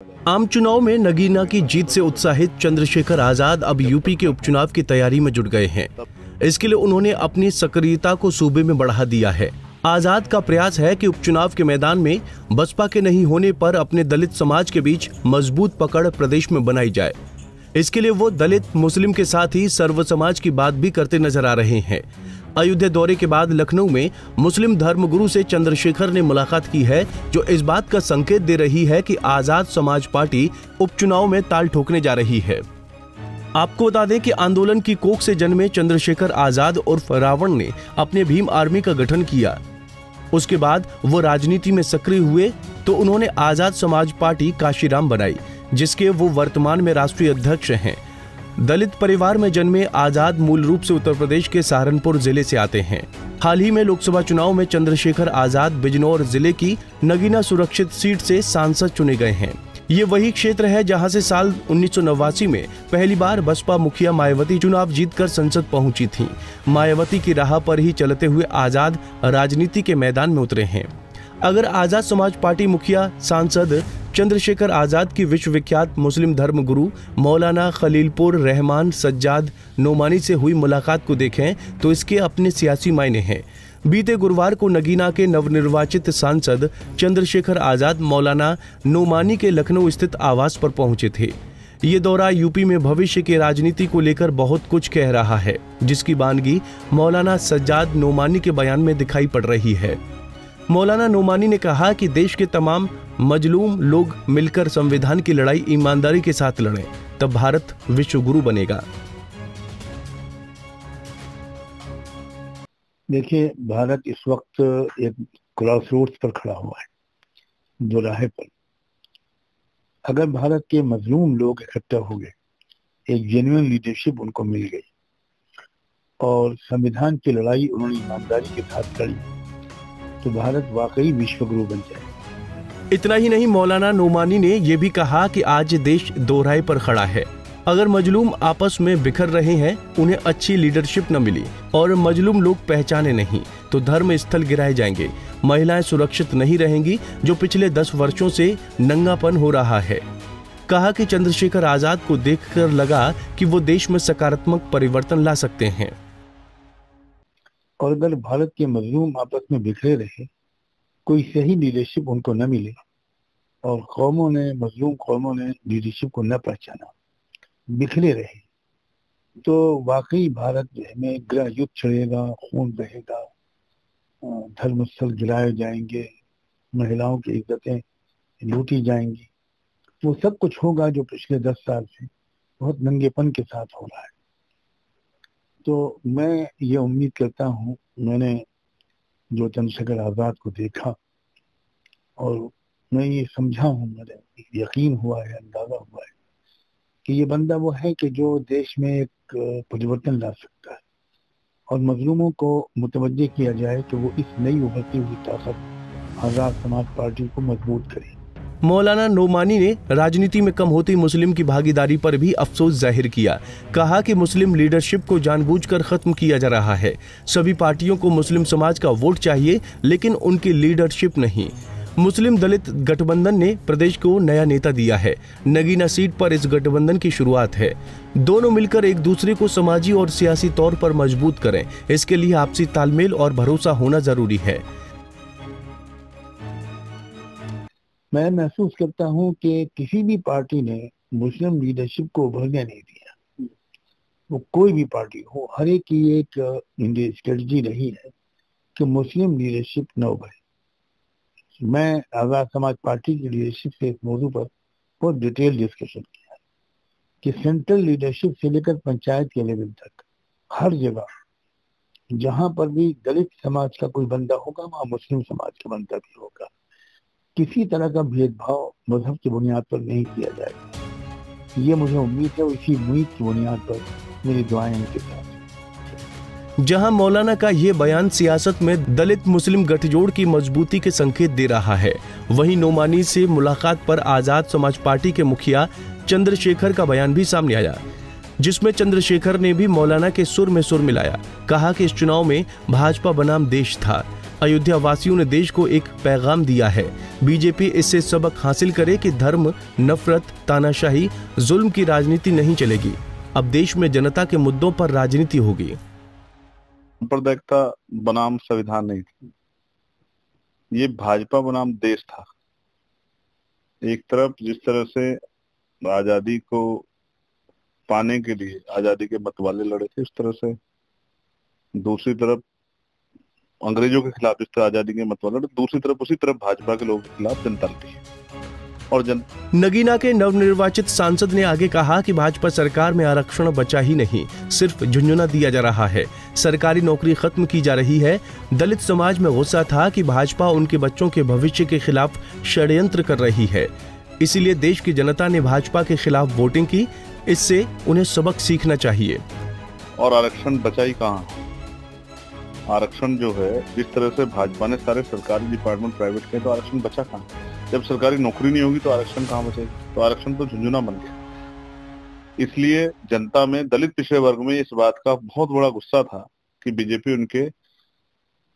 आम चुनाव में नगीना की जीत से उत्साहित चंद्रशेखर आजाद अब यूपी के उपचुनाव की तैयारी में जुट गए हैं। इसके लिए उन्होंने अपनी सक्रियता को सूबे में बढ़ा दिया है। आजाद का प्रयास है कि उपचुनाव के मैदान में बसपा के नहीं होने पर अपने दलित समाज के बीच मजबूत पकड़ प्रदेश में बनाई जाए। इसके लिए वो दलित मुस्लिम के साथ ही सर्व समाज की बात भी करते नजर आ रहे हैं। अयोध्या दौरे के बाद लखनऊ में मुस्लिम धर्मगुरु से चंद्रशेखर ने मुलाकात की है, जो इस बात का संकेत दे रही है कि आजाद समाज पार्टी उपचुनाव में ताल ठोकने जा रही है। आपको बता दें कि आंदोलन की कोख से जन्मे चंद्रशेखर आजाद उर्फ रावण ने अपने भीम आर्मी का गठन किया। उसके बाद वो राजनीति में सक्रिय हुए तो उन्होंने आजाद समाज पार्टी काशीराम बनाई, जिसके वो वर्तमान में राष्ट्रीय अध्यक्ष हैं। दलित परिवार में जन्मे आजाद मूल रूप से उत्तर प्रदेश के सहारनपुर जिले से आते हैं। हाल ही में लोकसभा चुनाव में चंद्रशेखर आजाद बिजनौर जिले की नगीना सुरक्षित सीट से सांसद चुने गए हैं। ये वही क्षेत्र है जहां से साल 1989 में पहली बार बसपा मुखिया मायावती चुनाव जीतकर संसद पहुंची थी। मायावती की राह पर ही चलते हुए आजाद राजनीति के मैदान में उतरे हैं। अगर आजाद समाज पार्टी मुखिया सांसद चंद्रशेखर आजाद की विश्वविख्यात मुस्लिम धर्मगुरु मौलाना खलीलपुर रहमान सज्जाद नोमानी से हुई मुलाकात को देखें तो इसके अपने सियासी मायने हैं। बीते गुरुवार को नगीना के नवनिर्वाचित सांसद चंद्रशेखर आजाद मौलाना नोमानी के लखनऊ स्थित आवास पर पहुंचे थे। ये दौरा यूपी में भविष्य की राजनीति को लेकर बहुत कुछ कह रहा है, जिसकी बानगी मौलाना सज्जाद नोमानी के बयान में दिखाई पड़ रही है। मौलाना नोमानी ने कहा कि देश के तमाम मजलूम लोग मिलकर संविधान की लड़ाई ईमानदारी के साथ लड़ें, तब भारत विश्व गुरु बनेगा। देखिए, भारत इस वक्त एक क्रॉसरोड्स पर खड़ा हुआ है, दोराहे पर। अगर भारत के मजलूम लोग इकट्ठा हो गए, एक जेन्युइन लीडरशिप उनको मिल गई और संविधान की लड़ाई उन्होंने ईमानदारी के साथ लड़ी, तो भारत वाकई विश्वगुरु बन जाए। इतना ही नहीं, मौलाना नोमानी ने यह भी कहा कि आज देश दोहराए पर खड़ा है। अगर मजलूम आपस में बिखर रहे हैं, उन्हें अच्छी लीडरशिप न मिली और मजलूम लोग पहचाने नहीं, तो धर्म स्थल गिराए जाएंगे। महिलाएं सुरक्षित नहीं रहेंगी, जो पिछले 10 वर्षों से नंगापन हो रहा है। कहा कि चंद्रशेखर आजाद को देखकर लगा कि वो देश में सकारात्मक परिवर्तन ला सकते हैं। और अगर भारत के मजलूम आपस में बिखरे रहे, कोई सही लीडरशिप उनको न मिले और मजलूम कौमों ने लीडरशिप को न पहचाना, बिखरे रहे, तो वाकई भारत में गृह युद्ध छिड़ेगा, खून बहेगा, धर्मस्थल गिराए जाएंगे, महिलाओं की इज्जतें लूटी जाएंगी। वो सब कुछ होगा जो पिछले 10 साल से बहुत नंगेपन के साथ हो रहा है। तो मैं ये उम्मीद करता हूँ, मैंने जो चंद्रशेखर आजाद को देखा और मैं ये समझा हूँ, मेरे यकीन हुआ है, अंदाजा हुआ है कि ये बंदा वो है कि जो देश में एक परिवर्तन ला सकता है और मजलूमों को मुतवज्जे किया जाए कि वो इस नई उभरती हुई ताकत आजाद समाज पार्टी को मजबूत करे। मौलाना नोमानी ने राजनीति में कम होती मुस्लिम की भागीदारी पर भी अफसोस जाहिर किया। कहा कि मुस्लिम लीडरशिप को जानबूझकर खत्म किया जा रहा है। सभी पार्टियों को मुस्लिम समाज का वोट चाहिए, लेकिन उनकी लीडरशिप नहीं। मुस्लिम दलित गठबंधन ने प्रदेश को नया नेता दिया है। नगीना सीट पर इस गठबंधन की शुरुआत है। दोनों मिलकर एक दूसरे को समाजी और सियासी तौर पर मजबूत करें। इसके लिए आपसी तालमेल और भरोसा होना जरूरी है। मैं महसूस करता हूं कि किसी भी पार्टी ने मुस्लिम लीडरशिप को उभरने नहीं दिया। वो कोई भी पार्टी हो, हर एक की एक स्ट्रेटजी रही है कि मुस्लिम लीडरशिप न उभरे। मैं आजाद समाज पार्टी की लीडरशिप से इस मौजू पर बहुत डिटेल डिस्कशन किया कि सेंट्रल लीडरशिप से लेकर पंचायत के लेवल तक हर जगह जहां पर भी दलित समाज का कोई बंदा होगा, वहां मुस्लिम समाज का बंदा भी होगा। किसी तरह का भेदभाव मजहब की बुनियाद पर नहीं किया जाएगा। ये मुझे उम्मीद है, इसी उम्मीद की बुनियाद पर मेरी दुआएं उनके साथ। जहां मौलाना का ये बयान सियासत में दलित मुस्लिम गठजोड़ की मजबूती के संकेत दे रहा है, वहीं नोमानी से मुलाकात पर आजाद समाज पार्टी के मुखिया चंद्रशेखर का बयान भी सामने आया, जिसमें चंद्रशेखर ने भी मौलाना के सुर में सुर मिलाया। कहा कि इस चुनाव में भाजपा बनाम देश था। अयोध्या वासियों ने देश को एक पैगाम दिया है। बीजेपी इससे सबक हासिल करे कि धर्म, नफरत, तानाशाही, जुल्म की राजनीति नहीं चलेगी। अब देश में जनता के मुद्दों पर राजनीति होगी। सांप्रदायिकता बनाम संविधान नहीं थी, ये भाजपा बनाम देश था। एक तरफ जिस तरह से आजादी को पाने के लिए आजादी के मतवाले लड़े थे, उस तरह से दूसरी तरफ अंग्रेजों के खिलाफ जिस तरह आजादी के मतवाले लड़े, दूसरी तरफ उसी तरफ भाजपा के लोगों के खिलाफ जनता लड़ी और नगीना के नवनिर्वाचित सांसद ने आगे कहा कि भाजपा सरकार में आरक्षण बचा ही नहीं, सिर्फ झुंझुना दिया जा रहा है। सरकारी नौकरी खत्म की जा रही है। दलित समाज में गुस्सा था कि भाजपा उनके बच्चों के भविष्य के खिलाफ षड्यंत्र कर रही है। इसीलिए देश की जनता ने भाजपा के खिलाफ वोटिंग की। इससे उन्हें सबक सीखना चाहिए। और आरक्षण बचा ही कहाँ? आरक्षण जो है, जिस तरह से भाजपा ने सारे सरकारी डिपार्टमेंट प्राइवेट किए, तो आरक्षण बचा कहाँ? जब सरकारी नौकरी नहीं होगी तो आरक्षण कहाँ बचेगी? तो आरक्षण तो झुंझुना बन गया। इसलिए जनता में, दलित पिछड़े वर्ग में इस बात का बहुत बड़ा गुस्सा था कि बीजेपी उनके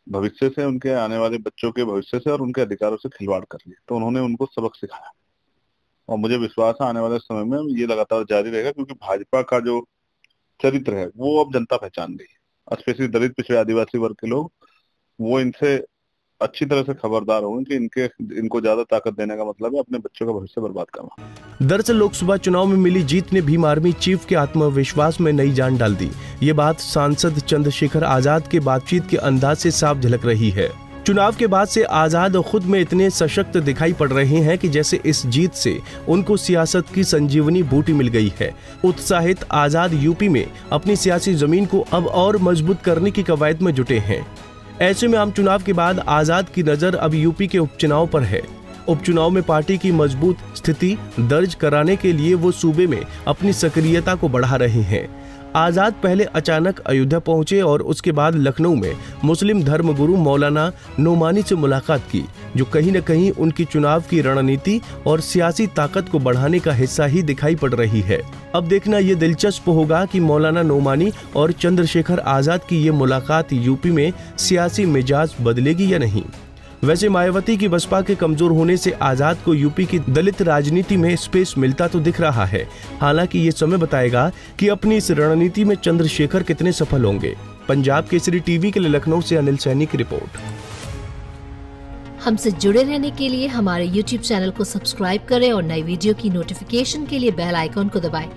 भविष्य से, उनके आने वाले बच्चों के भविष्य से और उनके अधिकारों से खिलवाड़ कर रही है। तो उन्होंने उनको सबक सिखाया और मुझे विश्वास है आने वाले समय में ये लगातार जारी रहेगा, क्योंकि भाजपा का जो चरित्र है वो अब जनता पहचान गई है। स्पेशली दलित पिछड़े आदिवासी वर्ग के लोग, वो इनसे अच्छी तरह से खबरदार होंगे कि इनको ज्यादा ताकत देने का मतलब है अपने बच्चों का भविष्य बर्बाद करना। दरअसल लोकसभा चुनाव में मिली जीत ने भीम आर्मी चीफ के आत्मविश्वास में नई जान डाल दी। ये बात सांसद चंद्रशेखर आजाद के बातचीत के अंदाज से साफ झलक रही है। चुनाव के बाद से आजाद खुद में इतने सशक्त दिखाई पड़ रहे हैं कि जैसे इस जीत से उनको सियासत की संजीवनी बूटी मिल गई है। उत्साहित आजाद यूपी में अपनी सियासी जमीन को अब और मजबूत करने की कवायद में जुटे हैं। ऐसे में आम चुनाव के बाद आजाद की नजर अब यूपी के उपचुनाव पर है। उपचुनाव में पार्टी की मजबूत स्थिति दर्ज कराने के लिए वो सूबे में अपनी सक्रियता को बढ़ा रहे हैं। आजाद पहले अचानक अयोध्या पहुंचे और उसके बाद लखनऊ में मुस्लिम धर्मगुरु मौलाना नोमानी से मुलाकात की, जो कहीं न कहीं उनकी चुनाव की रणनीति और सियासी ताकत को बढ़ाने का हिस्सा ही दिखाई पड़ रही है। अब देखना ये दिलचस्प होगा कि मौलाना नोमानी और चंद्रशेखर आजाद की ये मुलाकात यूपी में सियासी मिजाज बदलेगी या नहीं। वैसे मायावती की बसपा के कमजोर होने से आजाद को यूपी की दलित राजनीति में स्पेस मिलता तो दिख रहा है। हालांकि ये समय बताएगा कि अपनी इस रणनीति में चंद्रशेखर कितने सफल होंगे। पंजाब केसरी टीवी के लिए लखनऊ से अनिल सैनी की रिपोर्ट। हमसे जुड़े रहने के लिए हमारे YouTube चैनल को सब्सक्राइब करें और नई वीडियो की नोटिफिकेशन के लिए बेल आइकॉन को दबाएं।